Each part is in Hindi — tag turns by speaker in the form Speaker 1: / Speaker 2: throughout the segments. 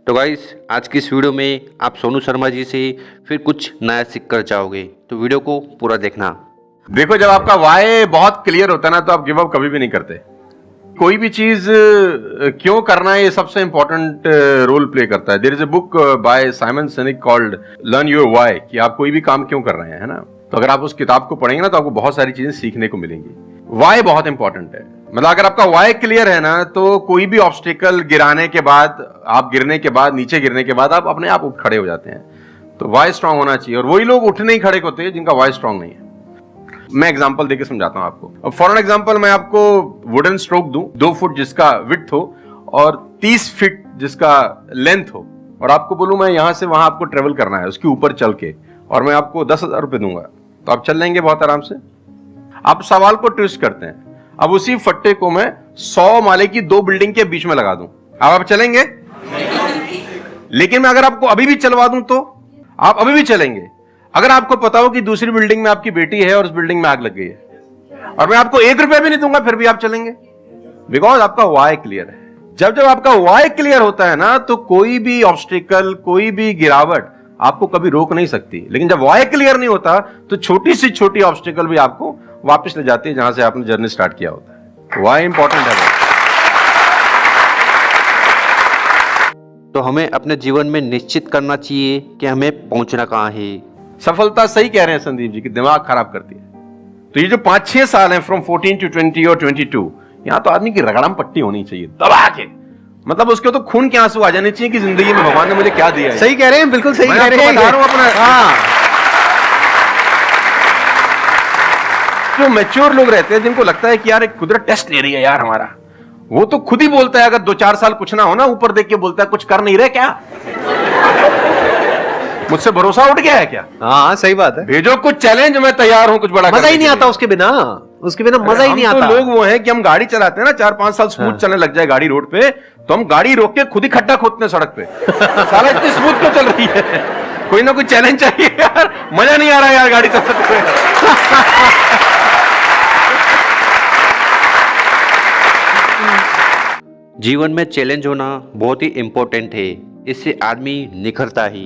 Speaker 1: तो गाइस आज की इस वीडियो में आप सोनू शर्मा जी से फिर कुछ नया सीख कर जाओगे, तो वीडियो को पूरा देखना।
Speaker 2: देखो, जब आपका वाई बहुत क्लियर होता है ना, तो आप गिव अप कभी भी नहीं करते। कोई भी चीज क्यों करना है, ये सबसे इंपॉर्टेंट रोल प्ले करता है। There is a book by Simon Sinek called learn your why, कि आप कोई भी काम क्यों कर रहे हैं, है ना। तो अगर आप उस किताब को पढ़ेंगे ना, तो आपको बहुत सारी चीजें सीखने को मिलेंगी। वाई बहुत इंपॉर्टेंट है। मतलब अगर आपका वाई क्लियर है ना, तो कोई भी ऑब्स्टिकल गिराने के बाद, आप गिरने के बाद, नीचे गिरने के बाद आप अपने आप उठ खड़े हो जाते हैं। तो वाई स्ट्रांग होना चाहिए, और वही लोग उठने ही खड़े होते हैं जिनका वाई स्ट्रांग नहीं है। मैं एग्जांपल देके समझाता हूं आपको। अब फॉर एन एग्जांपल मैं आपको वुडन स्ट्रोक दूं, 2 फुट जिसका विड्थ हो और 30 फीट जिसका लेंथ हो, और आपको बोलूं मैं यहां से वहां आपको ट्रेवल करना है उसके ऊपर चल के, और मैं आपको 10,000 रुपए दूंगा, तो आप चल लेंगे बहुत आराम से। आप सवाल को ट्विस्ट करते हैं। अब उसी फट्टे को मैं 100 माले की 2 बिल्डिंग के बीच में लगा दूं, अब आप चलेंगे? लेकिन मैं अगर आपको अभी भी चलवा दूं, तो आप अभी भी चलेंगे। अगर आपको पता हो कि दूसरी बिल्डिंग में आपकी बेटी है और उस बिल्डिंग में आग लग गई है, और मैं आपको 1 रुपया भी नहीं दूंगा, फिर भी आप चलेंगे? बिकॉज आपका वाई क्लियर है। जब जब आपका वाई क्लियर होता है ना, तो कोई भी ऑब्स्टिकल, कोई भी गिरावट आपको कभी रोक नहीं सकती। लेकिन जब वाई क्लियर नहीं होता, तो छोटी सी छोटी ऑब्स्टिकल भी आपको वापस ले जाती है जहां से आपने जर्नी स्टार्ट किया होता है। वाई इंपॉर्टेंट है।
Speaker 1: तो हमें अपने जीवन में निश्चित करना चाहिए कि हमें पहुंचना कहाँ है।
Speaker 2: सफलता, सही कह रहे हैं संदीप जी, कि दिमाग खराब करती है। तो ये जो 5-6 साल हैं, फ्रॉम 14 to 20 और 22, यहां तो आदमी की रगड़म पट्टी होनी चाहिए, दबा के। मतलब उसके तो खून के आंसू आ जाने चाहिए कि जिंदगी में भगवान ने मुझे क्या दिया है।
Speaker 3: सही कह रहे हैं, बिल्कुल सही कह रहे हैं।
Speaker 2: बता रहा हूं अपना। हाँ, जो मैच्योर लोग रहते हैं, जिनको लगता है कि यार एक कुदरत टेस्ट ले रही है यार हमारा, वो तो खुद ही बोलता है, अगर 2-4 साल कुछ ना हो ना, ऊपर देख के बोलता है कुछ कर नहीं रहे क्या, मुझसे भरोसा उठ गया है क्या?
Speaker 3: हाँ सही बात है।
Speaker 2: भेजो कुछ चैलेंज, मैं तैयार हूं कुछ बड़ा।
Speaker 3: मजा ही नहीं आता उसके बिना, मजा ही नहीं आता।
Speaker 2: तो लोग वो हैं कि हम गाड़ी चलाते हैं ना, 4-5 साल स्मूथ चलने लग जाए गाड़ी रोड पे, तो हम गाड़ी रोक के खुद ही खड्डा खोदते हैं सड़क पे। साला इतनी स्मूथ क्यों चल रही है? कोई ना कोई चैलेंज चाहिए यार, मजा नहीं आ रहा यार गाड़ी चलाते हुए।
Speaker 1: जीवन में चैलेंज होना बहुत ही इम्पोर्टेंट है, इससे आदमी निखरता ही।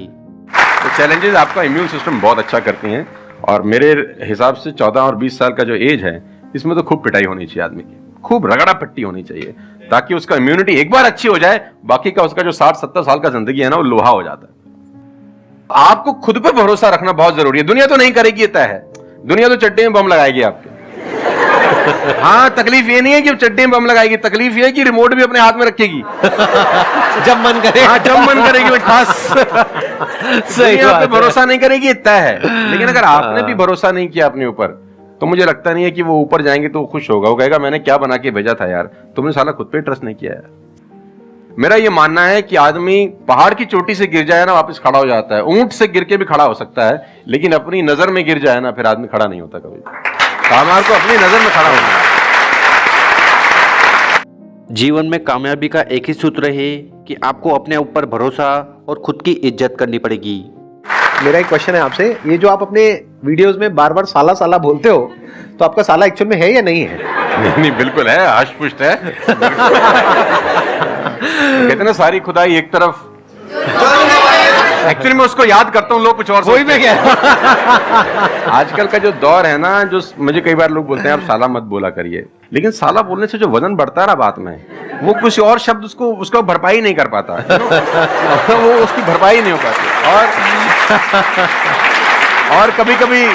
Speaker 2: तो चैलेंजेस आपका इम्यून सिस्टम बहुत अच्छा करती हैं, और मेरे हिसाब से 14 और 20 साल का जो एज है, इसमें तो खूब पिटाई होनी चाहिए आदमी की, खूब रगड़ा पट्टी होनी चाहिए, ताकि उसका इम्यूनिटी एक बार अच्छी हो जाए, बाकी का उसका जो 60-70 साल का जिंदगी है ना, वो लोहा हो जाता है। आपको खुद पे भरोसा रखना बहुत जरूरी है। दुनिया तो नहीं करेगी, ये तय है। दुनिया तो चड्डी में बम लगाएगी आपके। हाँ, तकलीफ ये नहीं है कि चड्डी में बम लगाएगी, तकलीफ ये है कि रिमोट भी अपने हाथ में रखेगी
Speaker 3: जब मन करे।
Speaker 2: हाँ, जब मन करेगी खास।
Speaker 3: सही
Speaker 2: दुनिया पे
Speaker 3: बात
Speaker 2: भरोसा नहीं करेगी, ये तय है। लेकिन अगर आपने भी भरोसा नहीं किया अपने ऊपर, तो मुझे लगता नहीं है कि वो ऊपर जाएंगे तो खुश होगा। वो कहेगा मैंने क्या बना के भेजा था यार, तुमने साला खुद पे ट्रस्ट नहीं किया यार। मेरा ये मानना है कि आदमी पहाड़ की चोटी से गिर जाए ना, वापस खड़ा हो जाता है। ऊंट से गिर के भी खड़ा हो सकता है, लेकिन अपनी नजर में गिर जाए ना, फिर आदमी खड़ा नहीं होता कभी। कामयाब को अपनी नजर में खड़ा होना है।
Speaker 1: जीवन में कामयाबी का एक ही सूत्र है कि आपको अपने ऊपर भरोसा और खुद की इज्जत करनी पड़ेगी।
Speaker 3: मेरा एक क्वेश्चन है आपसे, ये जो आप अपने वीडियोस में बार बार साला साला बोलते हो, तो आपका साला एक्चुअल में है या नहीं है?
Speaker 2: नहीं, बिल्कुल है, हष्ट-पुष्ट है। कहते ना सारी खुदाई एक तरफ। एक्चुअली मैं उसको याद करता हूँ, लोग कुछ और
Speaker 3: वही में क्या।
Speaker 2: आजकल का जो दौर है ना, जो मुझे कई बार लोग बोलते हैं आप साला मत बोला करिए, लेकिन साला बोलने से जो वजन बढ़ता है ना बात में, वो कुछ और शब्द उसको भरपाई नहीं कर पाता। वो उसकी भरपाई नहीं हो पाती। और कभी कभी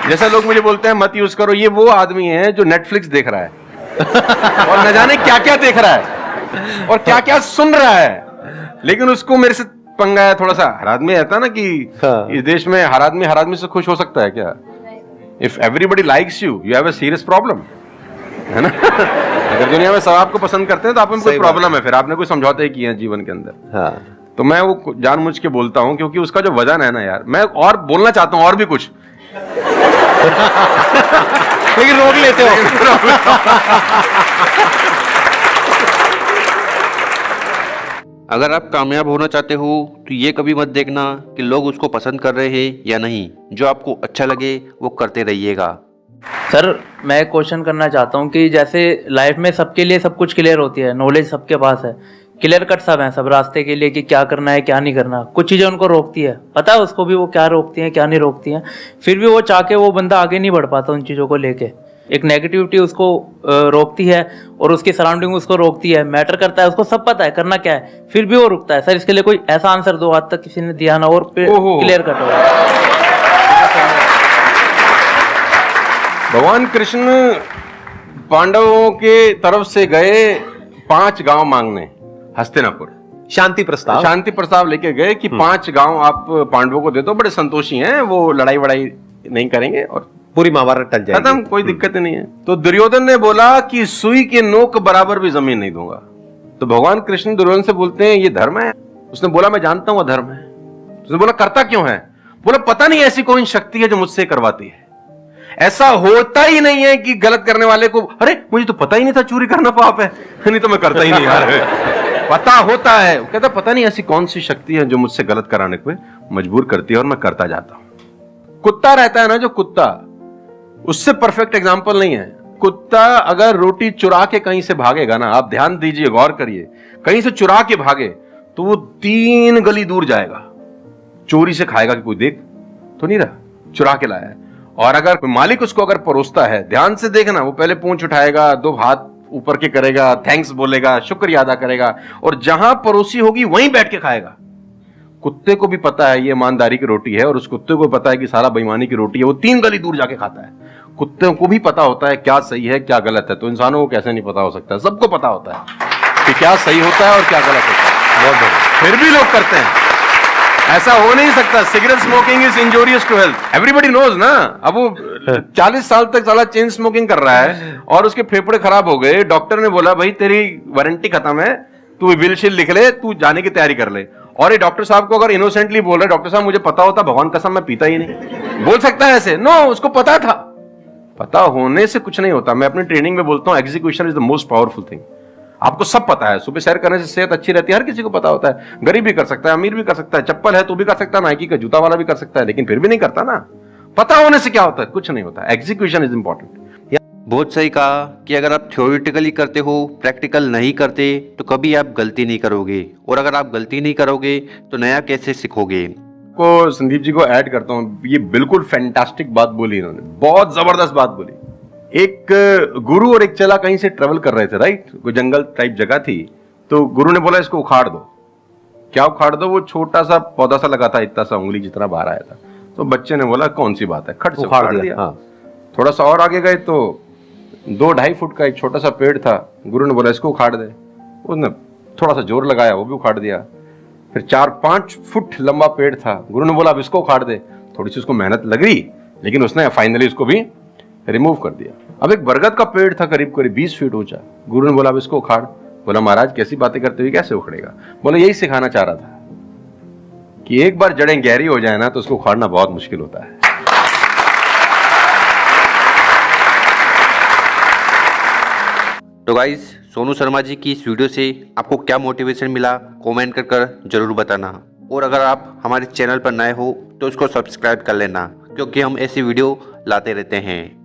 Speaker 2: जैसे लोग मुझे बोलते हैं मत यूज करो, ये वो आदमी है जो नेटफ्लिक्स देख रहा है और न जाने क्या क्या देख रहा है और क्या क्या सुन रहा है, लेकिन उसको मेरे से पंगा है थोड़ा सा। हर आदमी रहता है ना कि इस देश में हर आदमी से खुश हो सकता है क्या? If everybody likes you have a serious problem, है ना। अगर दुनिया में सब आपको पसंद करते हैं तो आप में कोई प्रॉब्लम है, फिर आपने कोई समझौते ही किए हैं जीवन के अंदर।
Speaker 3: हाँ।
Speaker 2: तो मैं वो जानबूझ के बोलता हूं, क्योंकि उसका जो वजन है ना यार, मैं और बोलना चाहता हूं और भी कुछ
Speaker 3: लेकिन रोक लेते हो।
Speaker 1: अगर आप कामयाब होना चाहते हो तो ये कभी मत देखना कि लोग उसको पसंद कर रहे हैं या नहीं। जो आपको अच्छा लगे वो करते रहिएगा।
Speaker 4: सर मैं क्वेश्चन करना चाहता हूँ कि जैसे लाइफ में सबके लिए सब कुछ क्लियर होती है, नॉलेज सबके पास है, क्लियर कट सब हैं, सब रास्ते के लिए कि क्या करना है क्या नहीं करना। कुछ चीज़ें उनको रोकती है, पता है उसको भी वो क्या रोकती हैं क्या नहीं रोकती हैं, फिर भी वो चाह के वो बंदा आगे नहीं बढ़ पाता उन चीज़ों को लेके। एक नेगेटिविटी उसको रोकती है और उसकी सराउंडिंग उसको रोकती है, मैटर करता है, उसको सब पता है करना क्या है, फिर भी वो रुकता है। सर इसके लिए कोई ऐसा आंसर दो, आज तक किसी ने दिया ना और क्लियर कट हो।
Speaker 2: भगवान कृष्ण पांडवों के तरफ से गए 5 गांव मांगने हस्तिनापुर,
Speaker 3: शांति प्रस्ताव
Speaker 2: लेके गए कि 5 गांव आप पांडवों को दे दो, बड़े संतोषी हैं, वो लड़ाई वड़ाई नहीं करेंगे और
Speaker 3: पूरी महाभारत टल जाएगी,
Speaker 2: खत्म, कोई दिक्कत नहीं है। तो दुर्योधन ने बोला कि सुई के नोक बराबर भी जमीन नहीं दूंगा। तो भगवान कृष्ण दुर्योधन से बोलते हैं ये धर्म है? उसने बोला मैं जानता हूं धर्म है। उसने बोला करता क्यों है? बोला पता नहीं ऐसी कोई शक्ति है जो मुझसे करवाती है। ऐसा होता ही नहीं है कि गलत करने वाले को अरे मुझे तो पता ही नहीं था चोरी करना पाप है, नहीं तो मैं करता ही नहीं यार। पता होता है। वो कहता पता नहीं ऐसी कौन सी शक्ति है जो मुझसे गलत कराने को मजबूर करती है और मैं करता जाता हूं। कुत्ता रहता है ना, जो कुत्ता, उससे परफेक्ट एग्जाम्पल नहीं है। कुत्ता अगर रोटी चुरा के कहीं से भागेगा ना, आप ध्यान दीजिए, गौर करिए, कहीं से चुरा के भागे तो वो 3 गली दूर जाएगा। चोरी से खाएगा कि कोई देख तो नहीं रहा, चुरा के लाया है। और अगर मालिक उसको अगर परोसता है, ध्यान से देखना, वो पहले पूंछ उठाएगा, 2 हाथ ऊपर के करेगा, थैंक्स बोलेगा, शुक्रिया अदा करेगा, और जहां परोसी होगी वहीं बैठ के खाएगा। कुत्ते को भी पता है ये ईमानदारी की रोटी है और उस कुत्ते को पता है कि सारा बेईमानी की रोटी है, वो 3 गली दूर जाके खाता है। कुत्ते को भी पता होता है क्या सही है क्या गलत है, तो इंसानों को कैसे नहीं पता हो सकता? सबको पता होता है कि क्या सही होता है और क्या गलत होता है। बहुत बढ़िया, फिर भी लोग करते हैं। ऐसा हो नहीं सकता। Cigarette smoking is injurious to health, everybody knows ना। अब वो 40 साल तक साला चेन स्मोकिंग कर रहा है और उसके फेफड़े खराब हो गए। डॉक्टर ने बोला भाई तेरी वारंटी खत्म है, तू विल शील लिख ले, तू जाने की तैयारी कर ले। और ये डॉक्टर साहब को अगर इनोसेंटली बोल रहे डॉक्टर साहब मुझे पता होता, भगवान कसम मैं पीता ही नहीं, बोल सकता है ऐसे? नो, उसको पता था। पता होने से कुछ नहीं होता। मैं अपनी ट्रेनिंग में बोलता हूं execution is the most powerful thing. आपको सब पता है, सुबह सैर करने से सेहत अच्छी रहती है, हर किसी को पता होता है। गरीब भी कर सकता है, अमीर भी कर सकता है, चप्पल है तो भी कर सकता है, नाइकी का जूता वाला भी कर सकता है, लेकिन फिर भी नहीं करता ना। पता होने से क्या होता है? कुछ नहीं होता। Execution is important.
Speaker 1: बहुत सही कहा कि अगर आप थ्योरेटिकली करते हो, प्रैक्टिकल नहीं करते, तो कभी आप गलती नहीं करोगे, और अगर आप गलती नहीं करोगे तो नया कैसे सीखोगे।
Speaker 2: को संदीप जी को ऐड करता हूं, ये बिल्कुल फैंटास्टिक बात बोली इन्होंने, बहुत जबरदस्त बात बोली। एक गुरु और एक चेला कहीं से ट्रेवल कर रहे थे, राइट? कोई जंगल टाइप जगह थी, तो गुरु ने बोला इसको उखाड़ दो। क्या उखाड़ दो? वो छोटा सा पौधा सा लगा था, इतना सा उंगली जितना बाहर आया था। तो बच्चे ने बोला कौन सी बात है, खट से उखाड़ दिया। हाँ। थोड़ा सा और आगे गए तो 2-2.5 फुट का एक छोटा सा पेड़ था। गुरु ने बोला इसको उखाड़ दे। उसने थोड़ा सा जोर लगाया, वो भी उखाड़ दिया। फिर 4-5 फुट लंबा पेड़ था। गुरु ने बोला अब इसको उखाड़ दे। थोड़ी सी उसको मेहनत लग रही, लेकिन उसने फाइनली उसको भी रिमूव कर दिया। अब एक बरगद का पेड़ था करीब 20 फीट ऊंचा। गुरु ने बोला अब इसको उखाड़। बोला महाराज कैसी बातें करते हुए, कैसे उखड़ेगा? बोला यही सिखाना चाह रहा था कि एक बार जड़ें गहरी हो जाए ना तो उसको उखाड़ना बहुत मुश्किल होता है।
Speaker 1: तो गाइस, सोनू शर्मा जी की इस वीडियो से आपको क्या मोटिवेशन मिला, कमेंट कर जरूर बताना। और अगर आप हमारे चैनल पर नए हो तो उसको सब्सक्राइब कर लेना, क्योंकि हम ऐसी वीडियो लाते रहते हैं।